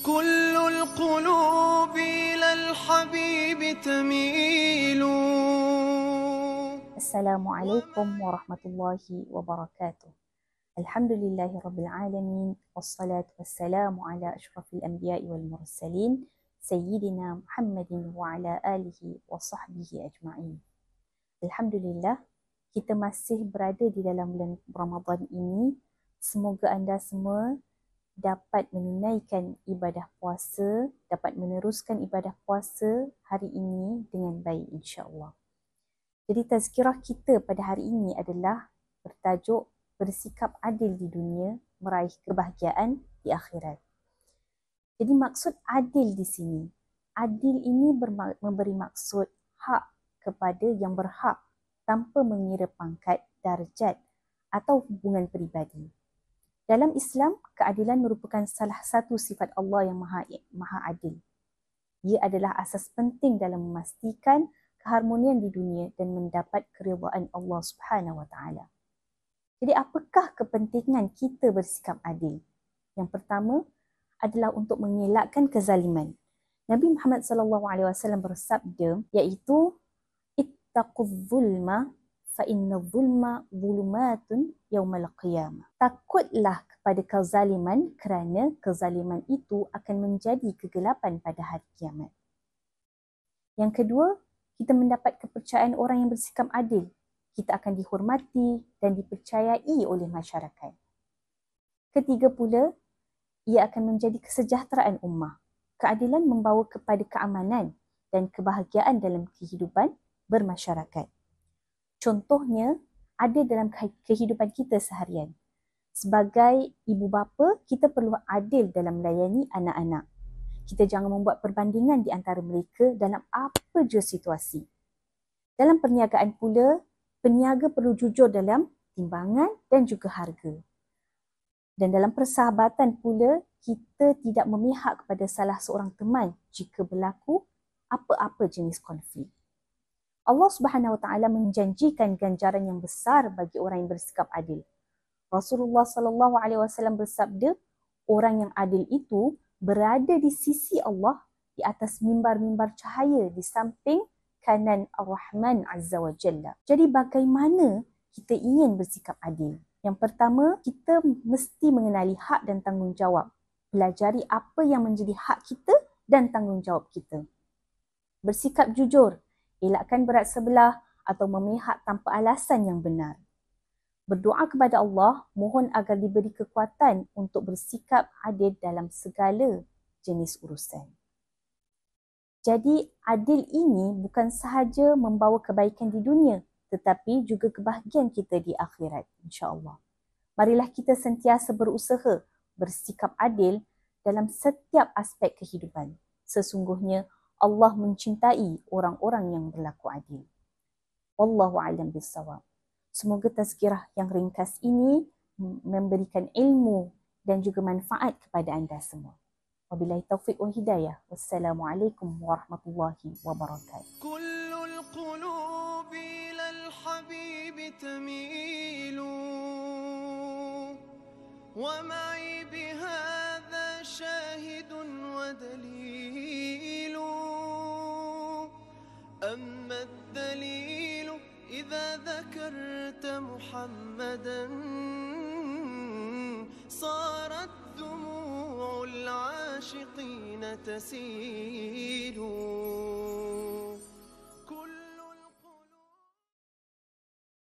كل القلوب إلى الحبيب تميل. Assalamualaikum warahmatullahi wabarakatuh. Alhamdulillahi rabbil alamin, wassalatu wassalamu ala asyrafil anbiya'i wal mursalin, sayyidina Muhammadin wa ala alihi wa sahbihi ajma'in. Alhamdulillah, kita masih berada di dalam bulan Ramadan ini. Semoga anda semua dapat menunaikan ibadah puasa, dapat meneruskan ibadah puasa hari ini dengan baik insya-Allah. Jadi tazkirah kita pada hari ini adalah bertajuk bersikap adil di dunia, meraih kebahagiaan di akhirat. Jadi maksud adil di sini, adil ini memberi maksud hak kepada yang berhak tanpa mengira pangkat, darjat atau hubungan peribadi. Dalam Islam, keadilan merupakan salah satu sifat Allah yang maha adil. Ia adalah asas penting dalam memastikan keharmonian di dunia dan mendapat keridhaan Allah Subhanahu Wa Taala. Jadi apakah kepentingan kita bersikap adil? Yang pertama adalah untuk mengelakkan kezaliman. Nabi Muhammad SAW bersabda, iaitu ittaquz zulma fa inna zulma zulumatun yaumal qiyamah. Takutlah kepada kezaliman kerana kezaliman itu akan menjadi kegelapan pada hari kiamat. Yang kedua, kita mendapat kepercayaan orang yang bersikap adil. Kita akan dihormati dan dipercayai oleh masyarakat. Ketiga pula, ia akan menjadi kesejahteraan ummah. Keadilan membawa kepada keamanan dan kebahagiaan dalam kehidupan bermasyarakat. Contohnya, ada dalam kehidupan kita seharian. Sebagai ibu bapa, kita perlu adil dalam melayani anak-anak. Kita jangan membuat perbandingan di antara mereka dalam apa je situasi. Dalam perniagaan pula, peniaga perlu jujur dalam timbangan dan juga harga. Dan dalam persahabatan pula, kita tidak memihak kepada salah seorang teman jika berlaku apa-apa jenis konflik. Allah Subhanahu Wa Taala menjanjikan ganjaran yang besar bagi orang yang bersikap adil. Rasulullah SAW bersabda, orang yang adil itu berada di sisi Allah di atas mimbar-mimbar cahaya di samping kanan Ar-Rahman Azza wa Jalla. Jadi bagaimana kita ingin bersikap adil? Yang pertama, kita mesti mengenali hak dan tanggungjawab. Pelajari apa yang menjadi hak kita dan tanggungjawab kita. Bersikap jujur, elakkan berat sebelah atau memihak tanpa alasan yang benar. Berdoa kepada Allah, mohon agar diberi kekuatan untuk bersikap adil dalam segala jenis urusan. Jadi, adil ini bukan sahaja membawa kebaikan di dunia, tetapi juga kebahagiaan kita di akhirat, insya-Allah. Marilah kita sentiasa berusaha bersikap adil dalam setiap aspek kehidupan. Sesungguhnya, Allah mencintai orang-orang yang berlaku adil. Wallahu a'lam bissawab. Semoga tazkirah yang ringkas ini memberikan ilmu dan juga manfaat kepada anda semua. Wabillahi taufiq wa hidayah. Wassalamualaikum warahmatullahi wabarakatuh. Kullul qulubi ilal habib tamilu wa ma'i bihadha shahidun wa dalilu amma ad-dalilu إذا ذكرت محمدا صارت دموع العاشقين تسيل.